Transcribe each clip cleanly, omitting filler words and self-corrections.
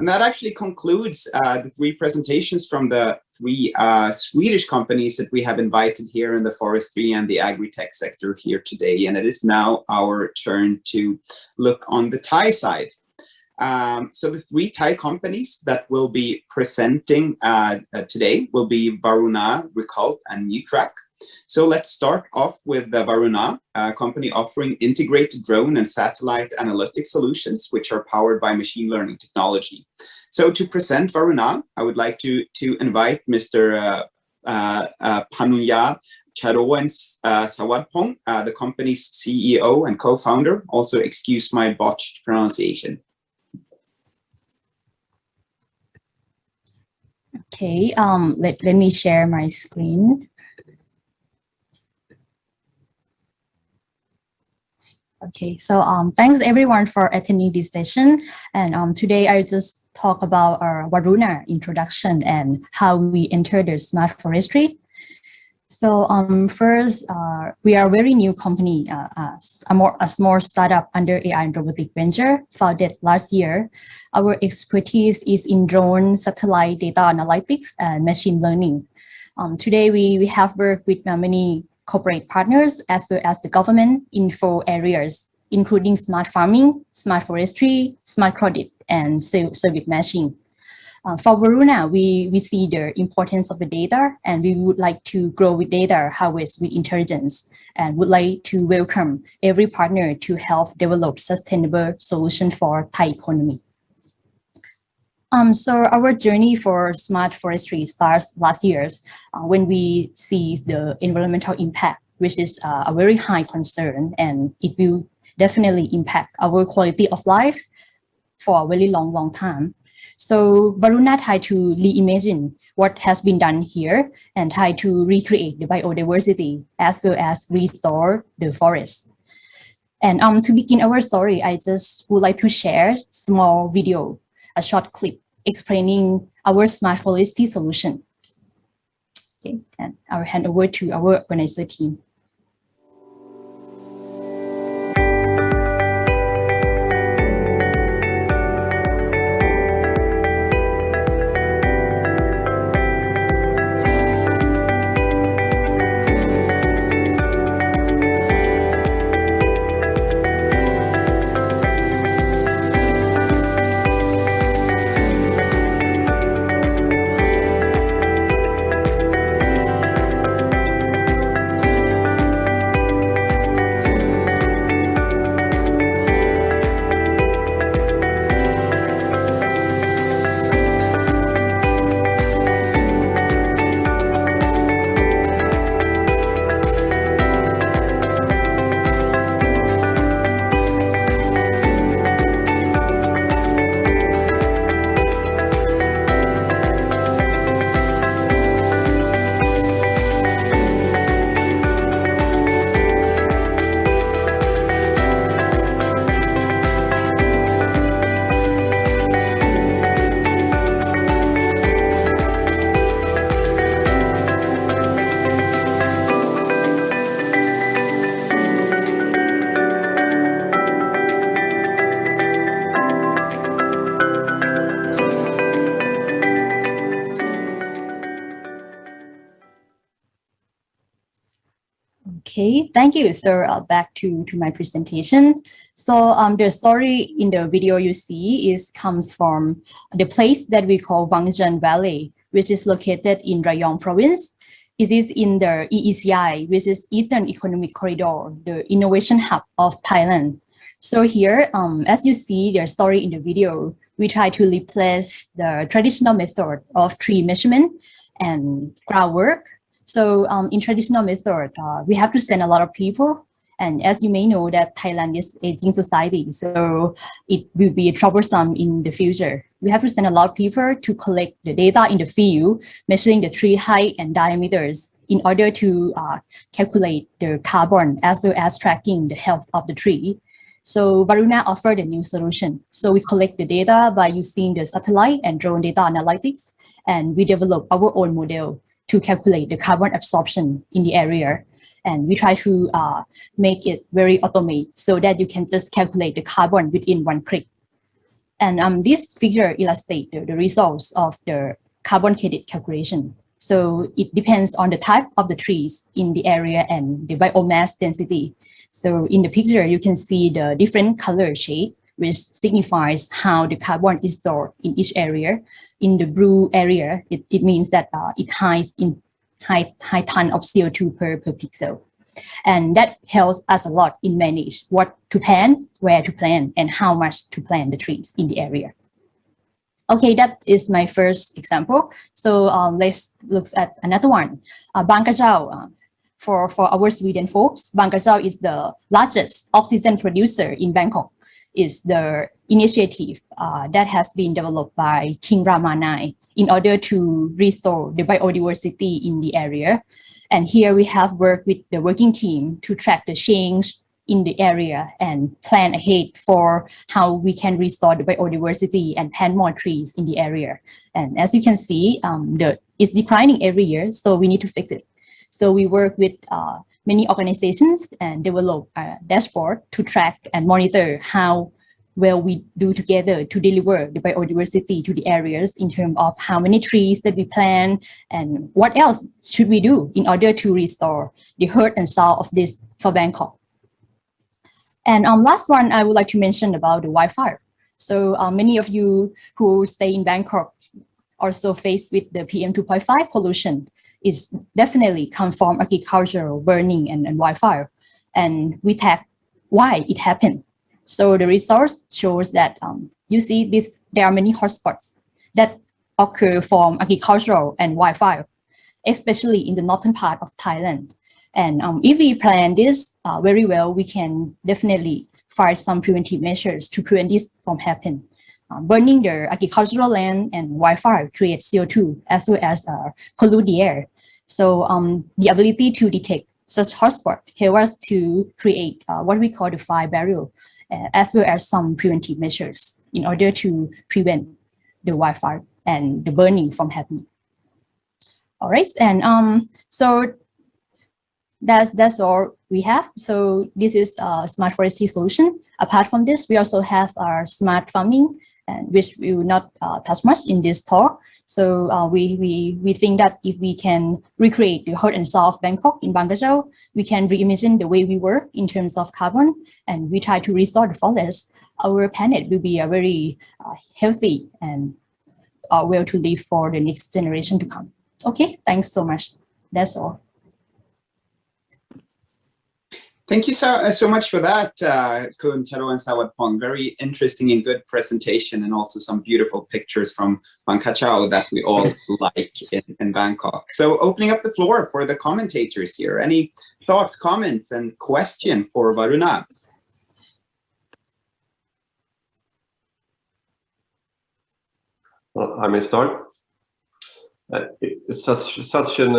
And that actually concludes the three presentations from the three Swedish companies that we have invited here in the forestry and the agri-tech sector here today. And it is now our turn to look on the Thai side. So the three Thai companies that will be presenting today will be VARUNA, Recult, and Nutrak. So let's start off with the VARUNA, a company offering integrated drone and satellite analytic solutions, which are powered by machine learning technology. So to present VARUNA, I would like to invite Mr. Panunya Charoen Sawadpong, the company's CEO and co-founder. Also excuse my botched pronunciation. Okay, let me share my screen. Okay, so thanks everyone for attending this session. And today I just talk about our VARUNA introduction and how we enter the smart forestry. So first, we are a very new company, a small startup under AI and robotic venture founded last year. Our expertise is in drone, satellite data analytics, and machine learning. Today, we have worked with many corporate partners as well as the government in 4 areas, including smart farming, smart forestry, smart credit, and service matching. For VARUNA, we see the importance of the data, and we would like to grow with data, harvest with intelligence, and would like to welcome every partner to help develop sustainable solution for Thai economy. So our journey for smart forestry starts last year when we see the environmental impact, which is a very high concern, and it will definitely impact our quality of life for a very long time. So VARUNA tried to reimagine what has been done here and try to recreate the biodiversity as well as restore the forest. And to begin our story, I just would like to share a small video, a short clip explaining our smart forestry solution. Okay, and I will hand over to our organizer team. Okay, thank you. So back to my presentation. So the story in the video you see comes from the place that we call Wangjan Valley, which is located in Rayong province. It is in the EECI, which is Eastern Economic Corridor, the innovation hub of Thailand. So here, as you see the story in the video, we try to replace the traditional method of tree measurement and groundwork. So in traditional method, we have to send a lot of people. And as you may know that Thailand is aging society, so it will be troublesome in the future. We have to send a lot of people to collect the data in the field, measuring the tree height and diameters in order to calculate the carbon as well as tracking the health of the tree. So VARUNA offered a new solution. So we collect the data by using the satellite and drone data analytics, and we develop our own model to calculate the carbon absorption in the area. And we try to make it very automated so that you can just calculate the carbon within one click. And this figure illustrates the results of the carbon credit calculation. So it depends on the type of the trees in the area and the biomass density. So in the picture, you can see the different color shade, which signifies how the carbon is stored in each area. In the blue area, it means that it hides in high ton of CO2 per pixel. And that helps us a lot in manage what to plant, where to plant, and how much to plant the trees in the area. Okay, that is my first example. So let's look at another one. Bang Krachao. For our Sweden folks, Bang Krachao is the largest oxygen producer in Bangkok. It's the initiative that has been developed by King Rama IX in order to restore the biodiversity in the area. And here we have worked with the working team to track the change in the area and plan ahead for how we can restore the biodiversity and plant more trees in the area. And as you can see, it's declining every year, so we need to fix it. So we work with many organizations and develop a dashboard to track and monitor how well we do together to deliver the biodiversity to the areas in terms of how many trees that we plant and what else should we do in order to restore the heart and soul of this for Bangkok. And last one, I would like to mention about the wildfire. So many of you who stay in Bangkok also faced with the PM 2.5 pollution is definitely come from agricultural burning and wildfire. And we track why it happened. So the resource shows that you see there are many hotspots that occur from agricultural and wildfire, especially in the northern part of Thailand. And if we plan this very well, we can definitely find some preventive measures to prevent this from happening. Burning the agricultural land and wildfire creates CO2 as well as pollute the air. So the ability to detect such hotspot helps us to create what we call the fire barrier, as well as some preventive measures in order to prevent the wildfire and the burning from happening. All right, and so that's all we have. So this is a smart forestry solution. Apart from this, we also have our smart farming, and which we will not touch much in this talk. So we think that if we can recreate the heart and soul of Bangkok in Bang Krachao, we can reimagine the way we work in terms of carbon, and we try to restore the forest. Our planet will be a very healthy and well to live for the next generation to come. Okay, thanks so much. That's all. Thank you so much for that, Kun, Taro, and Sawatpong. Very interesting and good presentation, and also some beautiful pictures from Bang Krachao that we all like in Bangkok. So opening up the floor for the commentators here. Any thoughts, comments, and question for VARUNA? Well, I may start. It's such an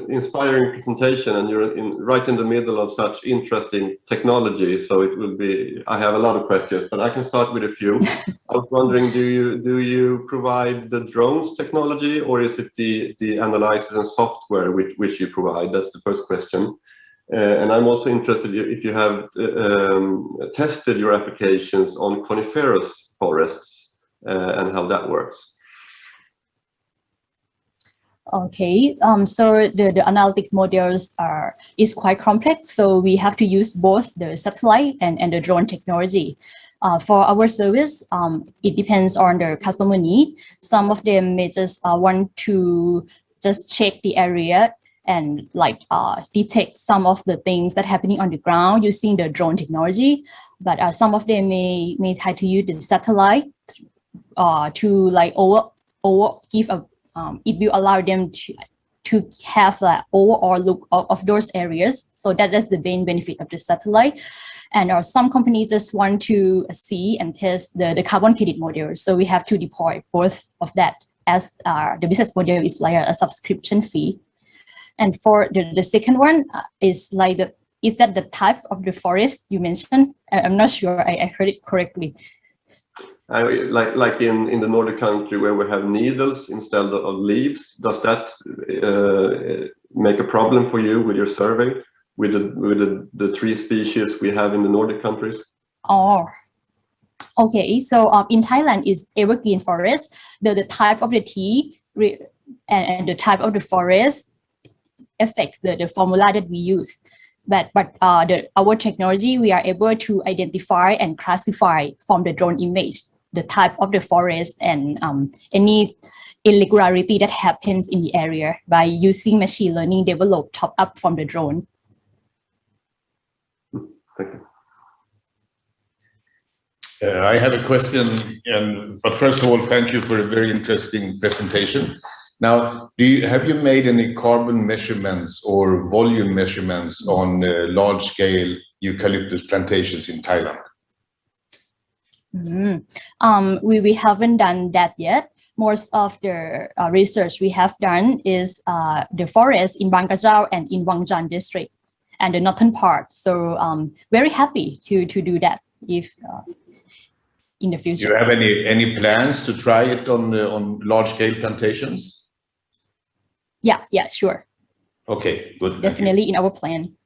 inspiring presentation, and you're right in the middle of such interesting technology. So it will be. I have a lot of questions, but I can start with a few. I was wondering, do you provide the drones technology, or is it the analysis and software which you provide? That's the first question. And I'm also interested if you have tested your applications on coniferous forests and how that works. Okay, so the analytics models is quite complex, so we have to use both the satellite and the drone technology. For our service, it depends on the customer need. Some of them may just want to just check the area and detect some of the things that are happening on the ground using the drone technology. But some of them may try to use the satellite to give a it will allow them to have an overall look of those areas. So that's the main benefit of the satellite. And some companies just want to see and test the carbon credit model. So we have to deploy both of that, as the business model is like a subscription fee. And for the second one is that the type of the forest you mentioned? I'm not sure I heard it correctly. Like in the Nordic country where we have needles instead of leaves, does that make a problem for you with your survey with the tree species we have in the Nordic countries? Oh, Okay, so in Thailand is evergreen forest. The type of the tea and the type of the forest affects the formula that we use. But our technology, we are able to identify and classify from the drone image the type of the forest and any irregularity that happens in the area by using machine learning developed top up from the drone. Thank you. I have a question, but first of all, thank you for a very interesting presentation. Now, have you made any carbon measurements or volume measurements on large-scale eucalyptus plantations in Thailand? We haven't done that yet. Most of the research we have done is the forest in Bang Krachao and in Wangjan district and the northern part. So very happy to do that if in the future. Do you have any plans to try it on large-scale plantations? Yeah, sure. Okay, good. Definitely in our plan.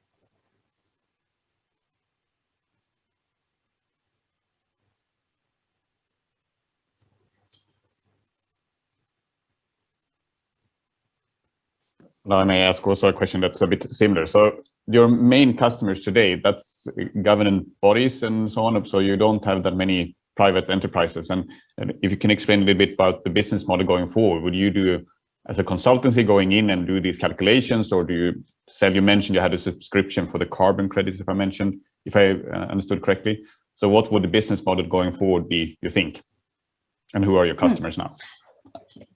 Now I may ask also a question that's a bit similar. So your main customers today, that's government bodies and so on. So you don't have that many private enterprises. And if you can explain a little bit about the business model going forward, would you do as a consultancy going in and do these calculations, or do you sell? You mentioned you had a subscription for the carbon credits, if I understood correctly. So what would the business model going forward be, you think? And who are your customers now? Okay.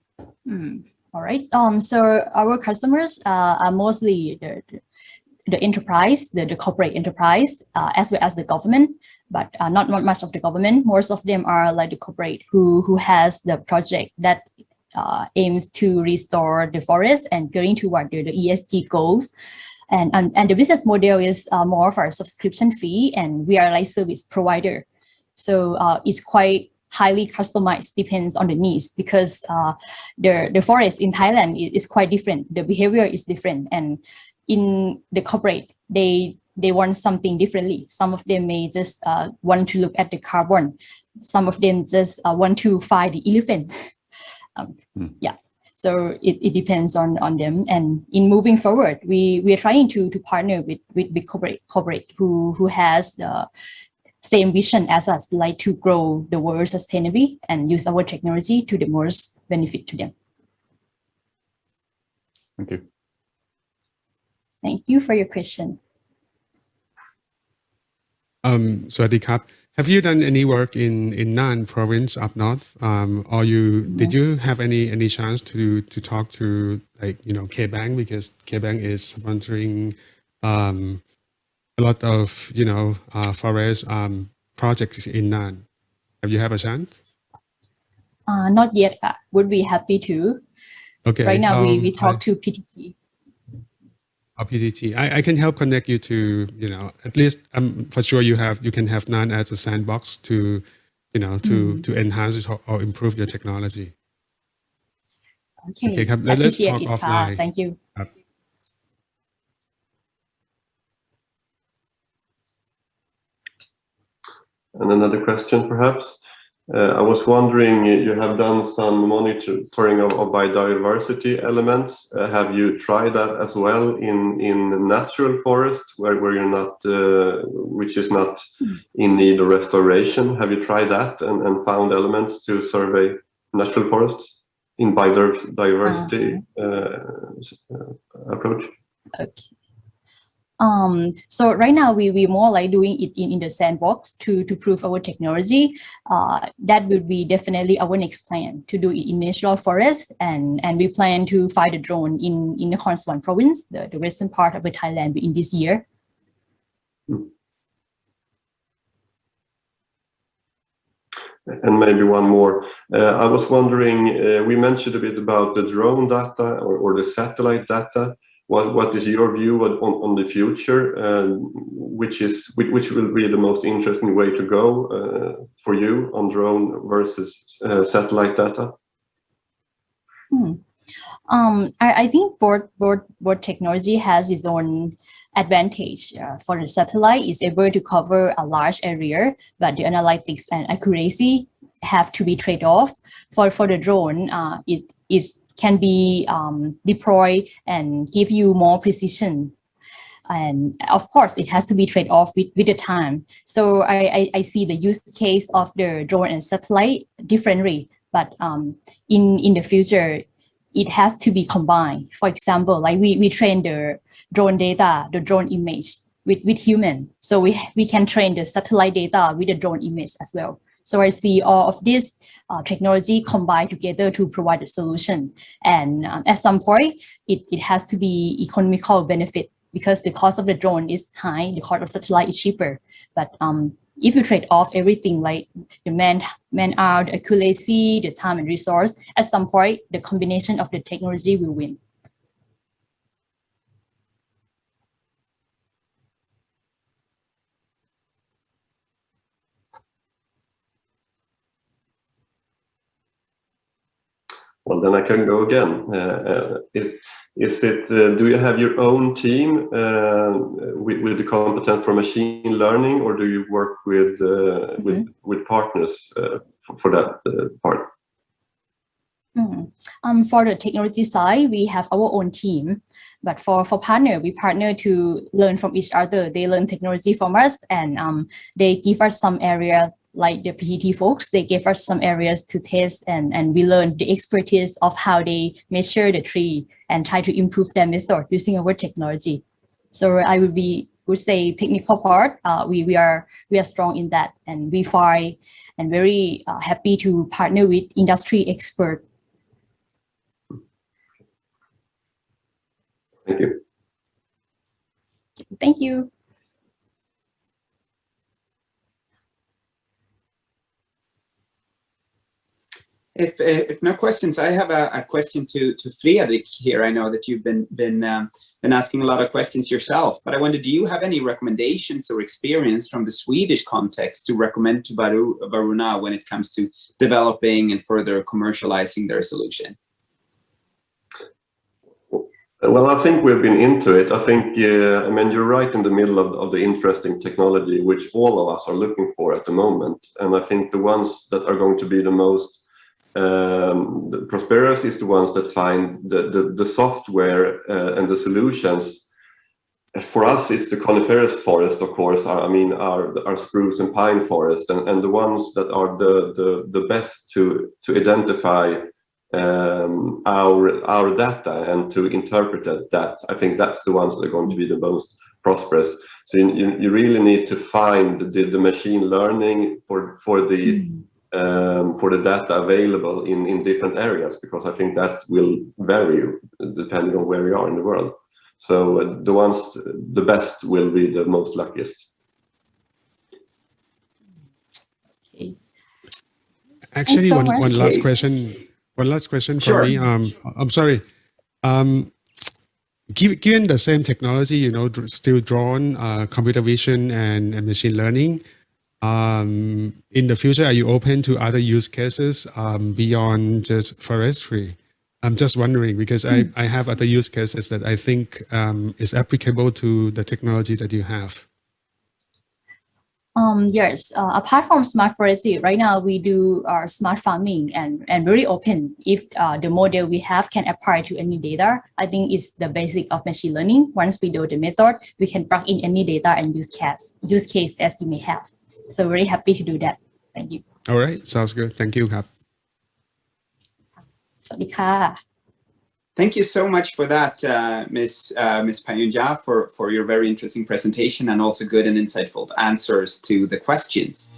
All right. So our customers are mostly the enterprise, the corporate enterprise, as well as the government, but not much of the government. Most of them are like the corporate who has the project that aims to restore the forest and going toward the ESG goals. And the business model is more of our subscription fee, and we are like service provider. So it's quite highly customized, depends on the needs, because the forest in Thailand is quite different. The behavior is different, and in the corporate, they want something differently. Some of them may just want to look at the carbon. Some of them just want to find the elephant. Yeah, so it depends on them. And in moving forward, we are trying to partner with corporate who has the same vision as us, like to grow the world sustainably and use our technology to the most benefit to them. Thank you. Thank you for your question. Swadikap, have you done any work in Nan province up north? Or did you have any chance to talk to K-Bank, because K-Bank is sponsoring a lot of forest projects in Nan. Have you had a chance? Not yet. Would be happy to. Okay. Right now we talk to PTT. PTT. I can help connect you to at least for sure you can have Nan as a sandbox to to enhance it or improve your technology. Okay. Let's talk offline. Thank you. And another question, perhaps. I was wondering, you have done some monitoring of biodiversity elements. Have you tried that as well in natural forest, where you're not, which is not in need of restoration? Have you tried that and found elements to survey natural forests in biodiversity approach? Okay. So right now we more like doing it in the sandbox to prove our technology. That would be definitely our next plan, to do it in natural forest, and we plan to fly the drone in Nakhon Sawan province, the western part of Thailand, in this year. And maybe one more. I was wondering, we mentioned a bit about the drone data or the satellite data. What is your view on the future? Which will be the most interesting way to go for you on drone versus satellite data? I think both technology has its own advantage. For the satellite, it's able to cover a large area, but the analytics and accuracy have to be trade-off. For the drone, it can be deployed and give you more precision. And of course, it has to be trade-off with the time. So I see the use case of the drone and satellite differently, but in the future, it has to be combined. For example, like we train the drone data, the drone image with human. So we can train the satellite data with the drone image as well. So I see all of this technology combined together to provide a solution. And at some point, it has to be economical benefit because the cost of the drone is high, the cost of satellite is cheaper. But if you trade off everything like the man-hour, the accuracy, the time and resource, at some point, the combination of the technology will win. Well, then I can go again. Do you have your own team with the competence for machine learning, or do you work with partners for that part? For the technology side, we have our own team, but for partner, we partner to learn from each other. They learn technology from us, and they give us some areas. Like the PTT folks, they gave us some areas to test, and we learned the expertise of how they measure the tree and try to improve their method using our technology. So I would say technical part, we are strong in that, and we find and very happy to partner with industry expert. Thank you. Thank you. If no questions, I have a question to Fredrik here. I know that you've been asking a lot of questions yourself, but I wonder, do you have any recommendations or experience from the Swedish context to recommend to VARUNA when it comes to developing and further commercializing their solution? Well, I think we've been into it. I think, I mean, you're right in the middle of the interesting technology, which all of us are looking for at the moment. And I think the ones that are going to be the most prosperous is the ones that find the software and the solutions. For us, it's the coniferous forest, of course. I mean, our spruce and pine forest, and the ones that are the best to identify our data and to interpret that. I think that's the ones that are going to be the most prosperous. So you really need to find the machine learning for the data available in different areas, because I think that will vary depending on where we are in the world. So the best will be the most luckiest. Okay. Actually, one last question. One last question for Sure. me. I'm sorry. Given the same technology, still drone, computer vision, and machine learning, in the future, are you open to other use cases beyond just forestry? I'm just wondering, because I have other use cases that I think is applicable to the technology that you have. Yes, apart from smart forestry, right now we do our smart farming and very open. If the model we have can apply to any data, I think it's the basic of machine learning. Once we do the method, we can plug in any data and use case as you may have. So very happy to do that. Thank you. All right, sounds good. Thank you, Kap. สวัสดีค่ะ Thank you so much for that, Ms. Payunja, for your very interesting presentation and also good and insightful answers to the questions.